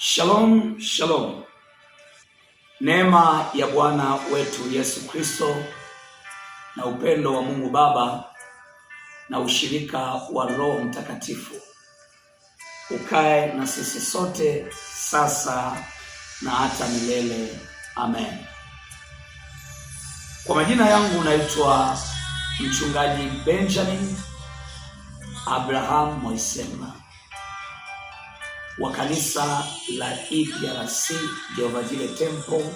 Shalom, shalom. Neema ya Bwana wetu Yesu Kristo na upendo wa Mungu Baba na ushirika wa Roho Mtakatifu ukae na sisi sote sasa na hata milele. Amen. Kwa majina yangu naitwa Mchungaji Benjamin Abraham Moisemba wa kanisa la EPRC Jehovah Jireh Temple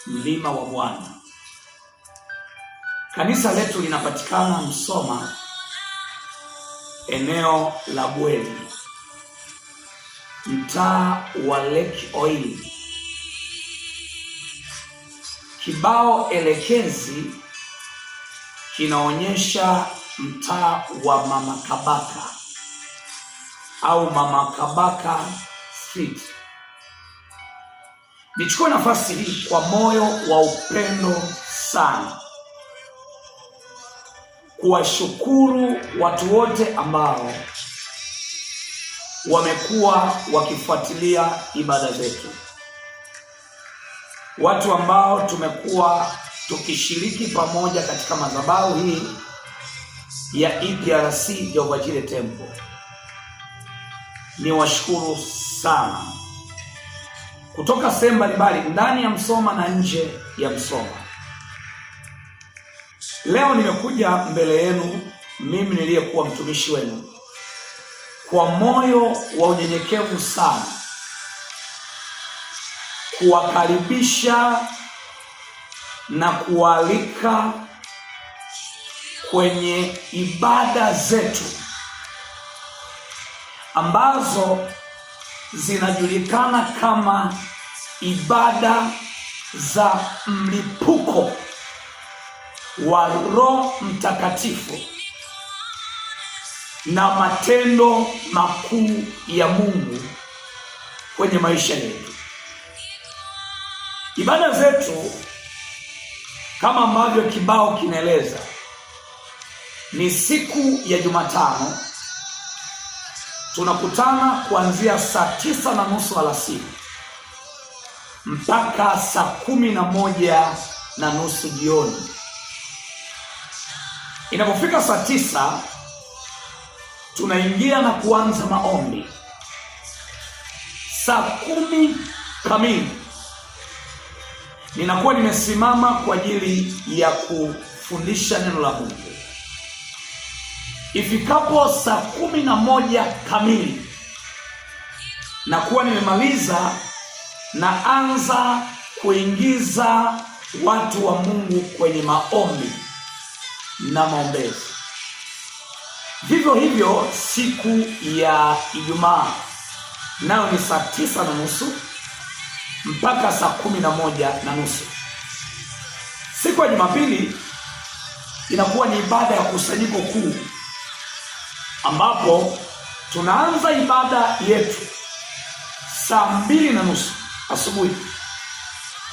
Mlima wa Bwana. Kanisa letu linapatikana Msoma, eneo la Bweli, mtaa wa Lake Oil. Kibao elekezi kinaonyesha mtaa wa Mama Kabaka au Mama Kabaka Street. Nichukue nafasi hii kwa moyo wa upendo sana kuwashukuru watu wote ambao wamekuwa wakifuatilia ibada zetu, watu ambao tumekuwa tukishiriki pamoja katika madhabahu hii ya EPRC Jehovah Jireh Temple. Ni washukuru sana kutoka sehemu mbalimbali ndani ya Msoma na nje ya Msoma. Leo nimekuja mbele yenu, mimi niliyekuwa mtumishi wenu, kwa moyo wa unyenyekevu sana kuwakaribisha na kualika kwenye ibada zetu ambazo zinajulikana kama ibada za mlipuko wa Roho Mtakatifu na matendo makuu ya Mungu kwenye maisha yetu. Ibada zetu kama ambavyo kibao kinaeleza ni siku ya Jumatano. Tunakutana kuanzia saa 9:30 alasiri mpaka saa 11:30 jioni. Inapofika saa 9 tunaingia na kuanza maombi. Saa 10 kamili ninakuwa nimesimama kwa ajili ya kufundisha neno la Mungu. Ifikapo saa 11 kamili na kuwa nimemaliza, naanza kuingiza watu wa Mungu kwenye maombi na maombezi. Vivyo hivyo siku ya Ijumaa nayo ni saa 9:30 mpaka saa 11:30. Siku ya Jumapili inakuwa ni ibada ya kusanyiko kuu, ambapo tunaanza ibada yetu saa 2:30 asubuhi.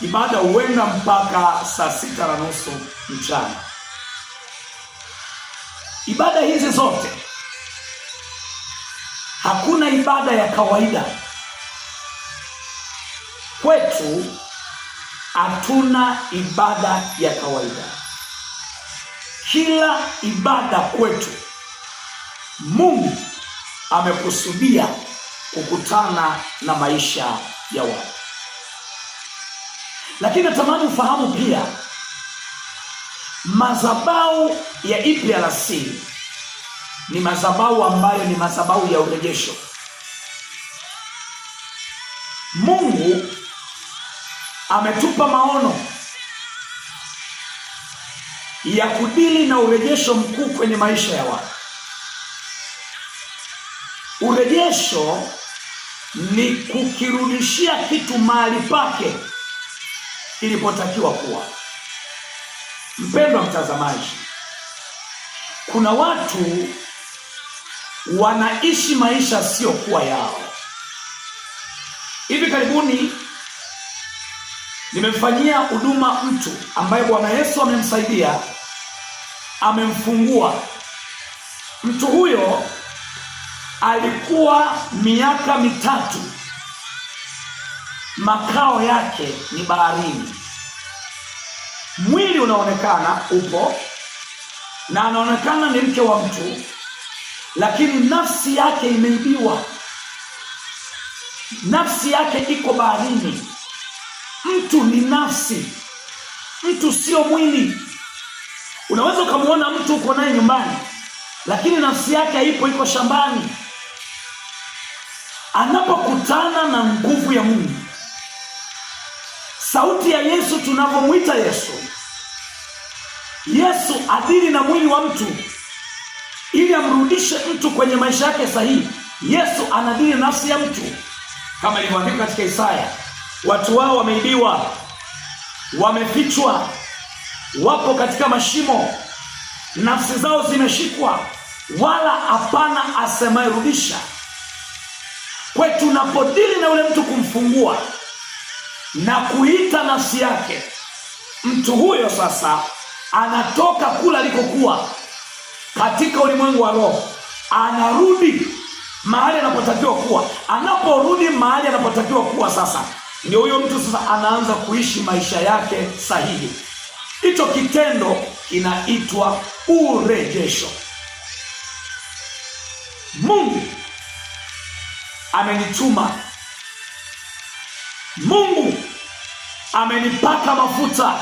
Ibada huenda mpaka saa 6:30 mchana. Ibada hizi zote, hakuna ibada ya kawaida. Kwetu hatuna ibada ya kawaida. Kila ibada kwetu Mungu amekusudia kukutana na maisha ya watu. Lakini natamani ufahamu pia, madhabahu ya EPRC ni madhabahu ambayo ni madhabahu ya urejesho. Mungu ametupa maono ya kudili na urejesho mkuu kwenye maisha ya watu. Urejesho ni kukirudishia kitu mahali pake kilipotakiwa kuwa. Mpendwa mtazamaji, kuna watu wanaishi maisha sio kuwa yao. Hivi karibuni nimemfanyia huduma mtu ambaye Bwana Yesu amemsaidia, amemfungua. Mtu huyo alikuwa miaka mitatu makao yake ni baharini. Mwili unaonekana upo na anaonekana ni mke wa mtu, lakini nafsi yake imeibiwa. Nafsi yake iko baharini. Mtu ni nafsi, mtu sio mwili. Unaweza ukamwona mtu uko naye nyumbani, lakini nafsi yake haipo, iko shambani. Anapokutana na nguvu ya Mungu, sauti ya Yesu, tunapomwita Yesu adili na mwili wa mtu ili amrudishe mtu kwenye maisha yake sahihi. Yesu anadili nafsi ya mtu, kama ilivyoandikwa katika Isaya, watu wao wameibiwa, wamefichwa, wapo katika mashimo, nafsi zao zimeshikwa, wala hapana asemaye rudisha. Kwa tunapodili na yule mtu, kumfungua na kuita nafsi yake, mtu huyo sasa anatoka kula alikokuwa katika ulimwengu wa roho, anarudi mahali anapotakiwa kuwa. Anaporudi mahali anapotakiwa kuwa, sasa ndio huyo mtu sasa anaanza kuishi maisha yake sahihi. Hicho kitendo kinaitwa urejesho. Mungu amenituma, Mungu amenipaka mafuta.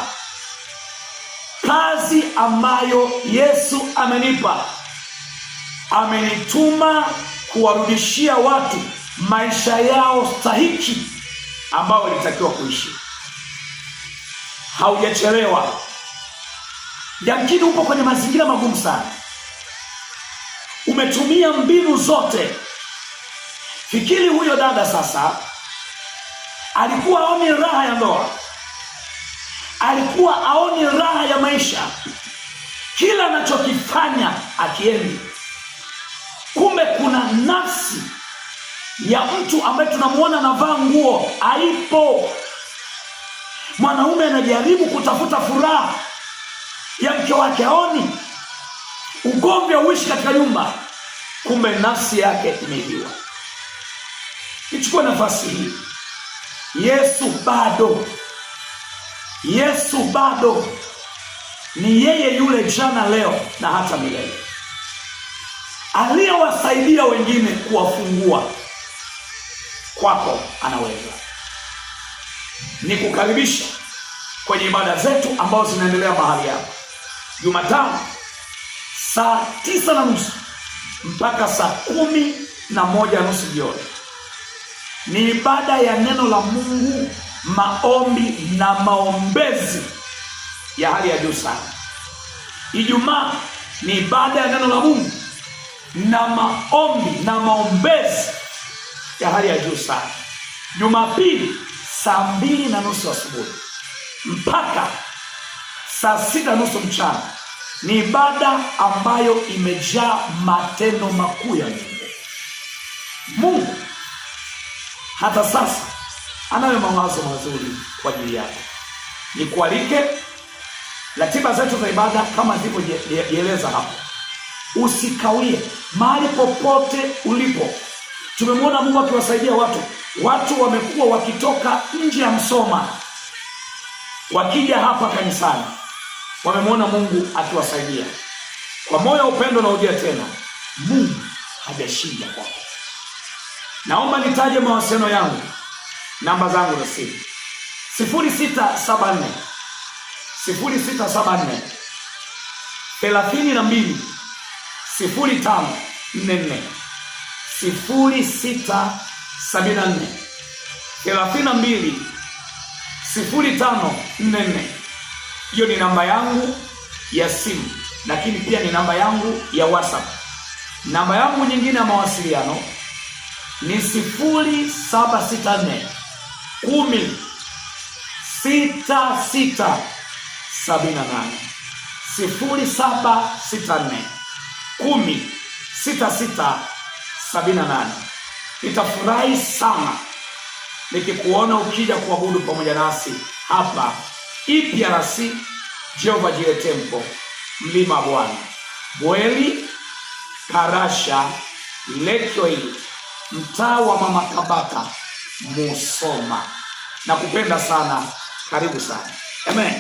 Kazi ambayo Yesu amenipa, amenituma kuwarudishia watu maisha yao stahiki ambao walitakiwa kuishi. Haujachelewa. Yamkini upo kwenye mazingira magumu sana, umetumia mbinu zote. Fikiri huyo dada sasa alikuwa aoni raha ya ndoa, alikuwa aoni raha ya maisha, kila anachokifanya akiendi. Kumbe kuna nafsi ya mtu ambaye tunamuona anavaa nguo, haipo. Mwanaume anajaribu kutafuta furaha ya mke wake, aoni. Ugomvi hauishi katika nyumba, kumbe nafsi yake imeibiwa. Nichukue nafasi hii, Yesu bado ni yeye yule jana, leo na hata milele. Aliyewasaidia wengine kuwafungua, kwako anaweza. Nikukaribisha kwenye ibada zetu ambazo zinaendelea mahali hapa Jumatano saa 9:30 mpaka saa 11:30 jioni. Ni ibada ya neno la Mungu, maombi na maombezi ya hali ya juu sana. Ijumaa ni ibada ya neno la Mungu na maombi na maombezi ya hali ya juu sana. Jumapili saa 2:30 asubuhi mpaka saa 6:30 mchana ni ibada ambayo imejaa matendo makuu ya Mungu. Mungu hata sasa anayo mawazo mazuri kwa ajili yako. Nikualike ratiba zetu za ibada kama zilivyoeleza hapo. Usikawie mahali popote ulipo. Tumemwona Mungu akiwasaidia watu wamekuwa wakitoka nje ya Msoma wakija hapa kanisani, wamemwona Mungu akiwasaidia. Kwa moyo wa upendo narudia tena, Mungu hajashinda kwako. Naomba nitaje mawasiliano yangu, namba zangu za simu: 0674 32 0544, 0674 32 0544. Hiyo ni namba yangu ya simu, lakini pia ni namba yangu ya WhatsApp. Namba yangu nyingine ya mawasiliano ni 0764 10 66 78, 0764 10 66 78. Nitafurahi sana nikikuona ukija kuabudu pamoja nasi hapa EPRC Jehovah Jireh Temple, Mlima Bwana, Bweli, Karasha, Lake Oil, mtaa wa Mama Kabaka, Musoma. na kupenda sana. Karibu sana. Amen.